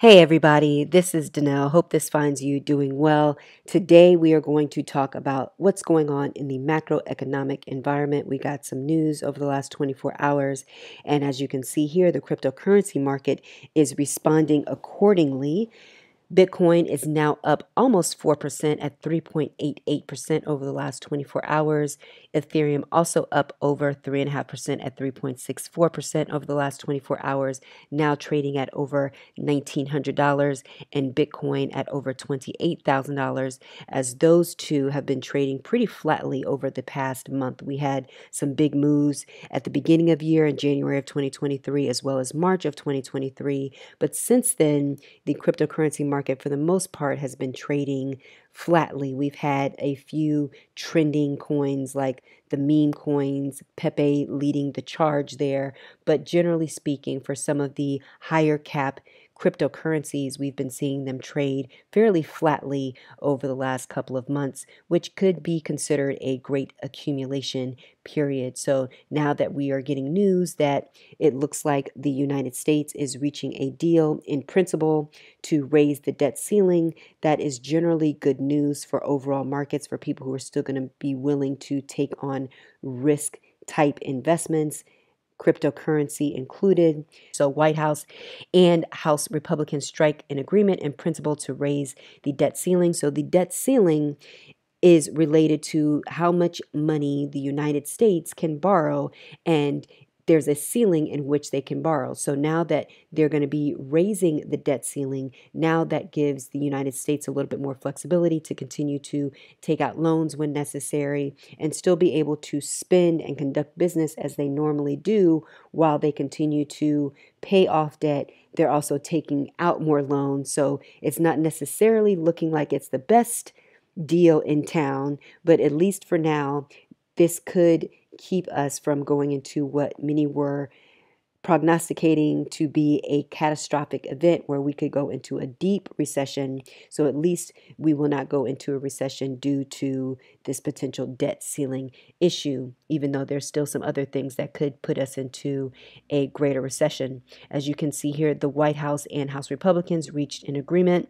Hey everybody, this is Danelle. Hope this finds you doing well. Today we are going to talk about what's going on in the macroeconomic environment. We got some news over the last 24 hours, and as you can see here, the cryptocurrency market is responding accordingly. Bitcoin is now up almost 4% at 3.88% over the last 24 hours. Ethereum also up over 3.5% at 3.64% over the last 24 hours, now trading at over $1,900, and Bitcoin at over $28,000, as those two have been trading pretty flatly over the past month. We had some big moves at the beginning of year in January of 2023 as well as March of 2023, but since then, the cryptocurrency market for the most part has been trading flatly. We've had a few trending coins like the meme coins, Pepe leading the charge there, but generally speaking, for some of the higher cap cryptocurrencies, we've been seeing them trade fairly flatly over the last couple of months, which could be considered a great accumulation period. So now that we are getting news that it looks like the United States is reaching a deal in principle to raise the debt ceiling, that is generally good news for overall markets, for people who are still going to be willing to take on risk type investments, cryptocurrency included. So White House and House Republicans strike an agreement in principle to raise the debt ceiling. So the debt ceiling is related to how much money the United States can borrow, and there's a ceiling in which they can borrow. So now that they're going to be raising the debt ceiling, now that gives the United States a little bit more flexibility to continue to take out loans when necessary and still be able to spend and conduct business as they normally do while they continue to pay off debt. They're also taking out more loans. So it's not necessarily looking like it's the best deal in town, but at least for now, this could keep us from going into what many were prognosticating to be a catastrophic event where we could go into a deep recession. So at least we will not go into a recession due to this potential debt ceiling issue, even though there's still some other things that could put us into a greater recession. As you can see here, the White House and House Republicans reached an agreement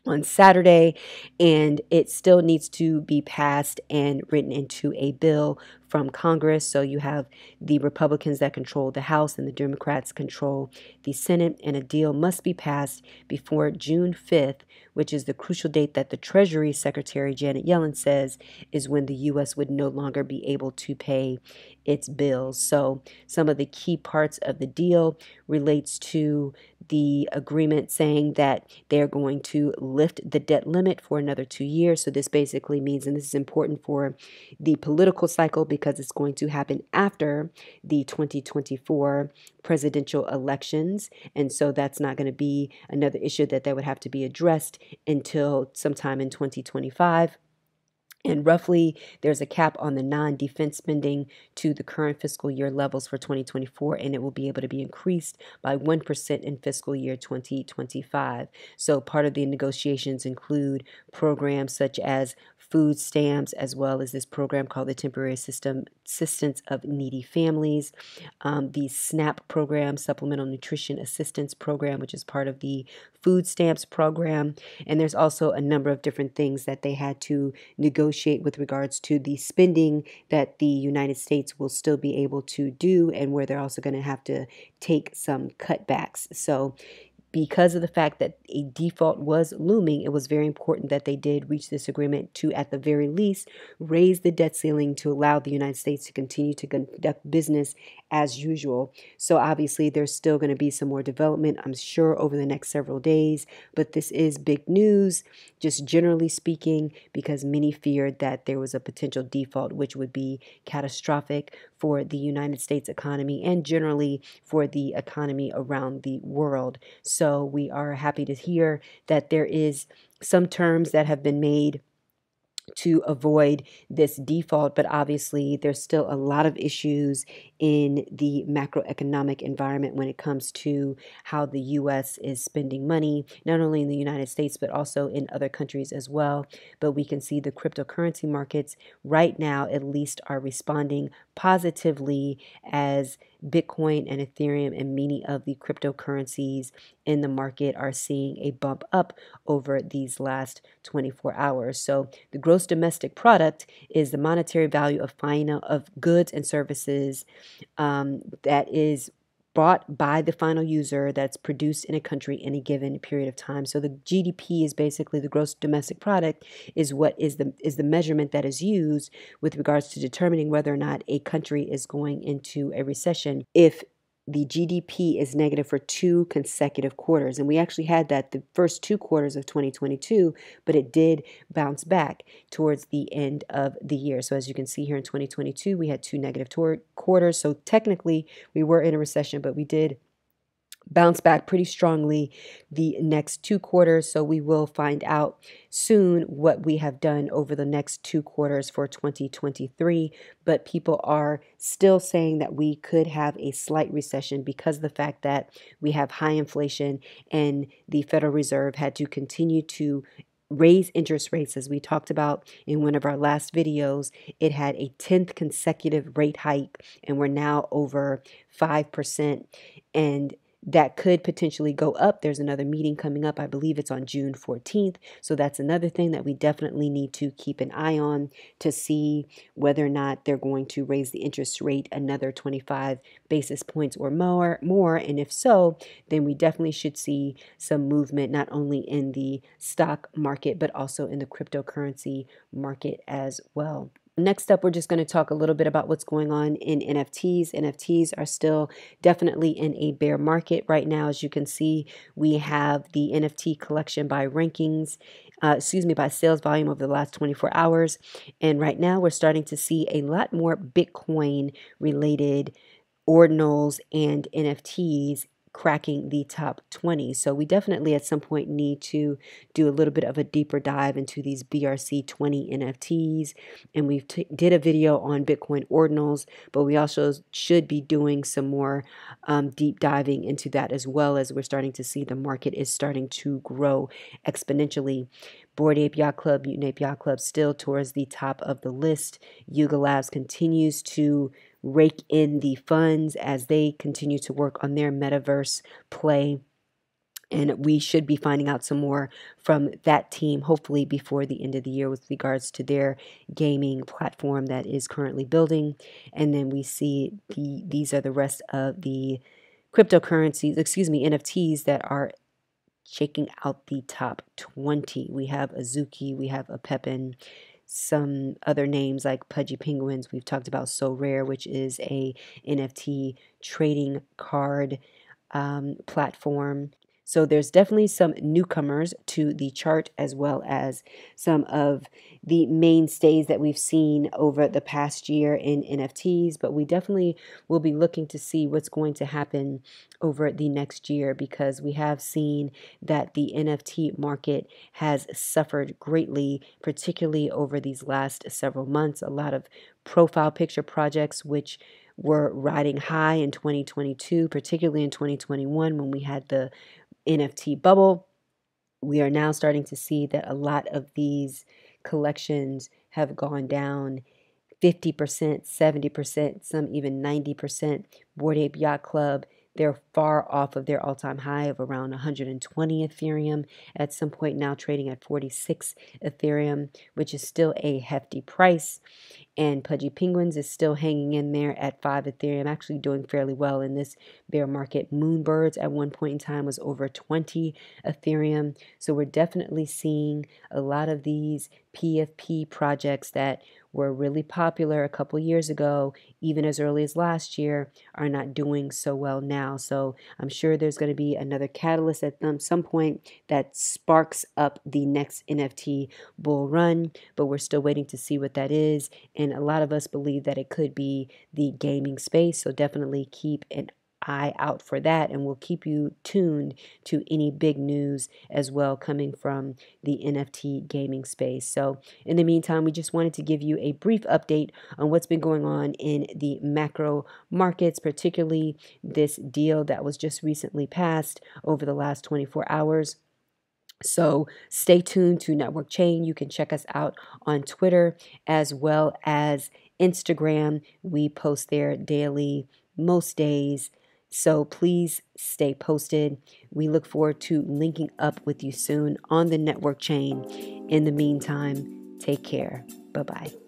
on Saturday, and it still needs to be passed and written into a bill from Congress. So you have the Republicans that control the House and the Democrats control the Senate, and a deal must be passed before June 5th, which is the crucial date that the Treasury Secretary Janet Yellen says is when the U.S. would no longer be able to pay its bills. So some of the key parts of the deal relates to the agreement saying that they're going to lift the debt limit for another 2 years. So this basically means, and this is important for the political cycle because it's going to happen after the 2024 presidential elections. And so that's not going to be another issue that would have to be addressed until sometime in 2025. And roughly, there's a cap on the non-defense spending to the current fiscal year levels for 2024, and it will be able to be increased by 1% in fiscal year 2025. So part of the negotiations include programs such as food stamps, as well as this program called the Temporary Assistance of Needy Families, the SNAP program, Supplemental Nutrition Assistance Program, which is part of the food stamps program. And there's also a number of different things that they had to negotiate with regards to the spending that the United States will still be able to do, and where they're also going to have to take some cutbacks. So because of the fact that a default was looming, it was very important that they did reach this agreement to, at the very least, raise the debt ceiling to allow the United States to continue to conduct business as usual. So obviously, there's still going to be some more development, I'm sure, over the next several days. But this is big news, just generally speaking, because many feared that there was a potential default, which would be catastrophic for the United States economy and generally for the economy around the world. So we are happy to hear that there is some terms that have been made to avoid this default, but obviously there's still a lot of issues in the macroeconomic environment when it comes to how the U.S. is spending money, not only in the United States, but also in other countries as well. But we can see the cryptocurrency markets right now at least are responding positively as Bitcoin and Ethereum and many of the cryptocurrencies in the market are seeing a bump up over these last 24 hours. So the gross domestic product is the monetary value of goods and services that is bought by the final user that's produced in a country in a given period of time. So the GDP is basically the gross domestic product is what is the measurement that is used with regards to determining whether or not a country is going into a recession if the GDP is negative for 2 consecutive quarters. And we actually had that the first 2 quarters of 2022, but it did bounce back towards the end of the year. So as you can see here in 2022, we had 2 negative quarters. So technically we were in a recession, but we did bounce back pretty strongly the next 2 quarters. So we will find out soon what we have done over the next 2 quarters for 2023. But people are still saying that we could have a slight recession because of the fact that we have high inflation and the Federal Reserve had to continue to raise interest rates. As we talked about in one of our last videos, it had a 10th consecutive rate hike, and we're now over 5%. And that could potentially go up. There's another meeting coming up. I believe it's on June 14th. So that's another thing that we definitely need to keep an eye on to see whether or not they're going to raise the interest rate another 25 basis points or more. And if so, then we definitely should see some movement, not only in the stock market, but also in the cryptocurrency market as well. Next up, we're just going to talk a little bit about what's going on in NFTs. NFTs are still definitely in a bear market right now. As you can see, we have the NFT collection by rankings, by sales volume over the last 24 hours. And right now, we're starting to see a lot more Bitcoin related ordinals and NFTs cracking the top 20. So we definitely at some point need to do a little bit of a deeper dive into these BRC20 NFTs. And we did a video on Bitcoin ordinals, but we also should be doing some more deep diving into that, as well as we're starting to see the market is starting to grow exponentially. Bored Ape Yacht Club, Mutant Ape Yacht Club still towards the top of the list. Yuga Labs continues to rake in the funds as they continue to work on their metaverse play. And we should be finding out some more from that team, hopefully before the end of the year, with regards to their gaming platform that is currently building. And then we see these are the rest of the cryptocurrencies, NFTs that are shaking out the top 20. We have Azuki, we have a Pepin, some other names like Pudgy Penguins. We've talked about So Rare, which is a NFT trading card platform. So there's definitely some newcomers to the chart, as well as some of the mainstays that we've seen over the past year in NFTs. But we definitely will be looking to see what's going to happen over the next year, because we have seen that the NFT market has suffered greatly, particularly over these last several months. A lot of profile picture projects, which were riding high in 2022, particularly in 2021 when we had the NFT bubble. We are now starting to see that a lot of these collections have gone down 50%, 70%, some even 90%. Bored Ape Yacht Club, they're far off of their all-time high of around 120 Ethereum. At some point now trading at 46 Ethereum, which is still a hefty price. And Pudgy Penguins is still hanging in there at 5 Ethereum, actually doing fairly well in this bear market. Moonbirds at one point in time was over 20 Ethereum. So we're definitely seeing a lot of these PFP projects that were really popular a couple years ago, even as early as last year, are not doing so well now. So I'm sure there's going to be another catalyst at some point that sparks up the next NFT bull run, but we're still waiting to see what that is. And a lot of us believe that it could be the gaming space. So definitely keep an eye out for that, and we'll keep you tuned to any big news as well coming from the NFT gaming space. So in the meantime, we just wanted to give you a brief update on what's been going on in the macro markets, particularly this deal that was just recently passed over the last 24 hours So stay tuned to Networkchain. You can check us out on Twitter as well as Instagram. We post there daily, most days. So please stay posted. We look forward to linking up with you soon on the Networkchain. In the meantime, take care. Bye-bye.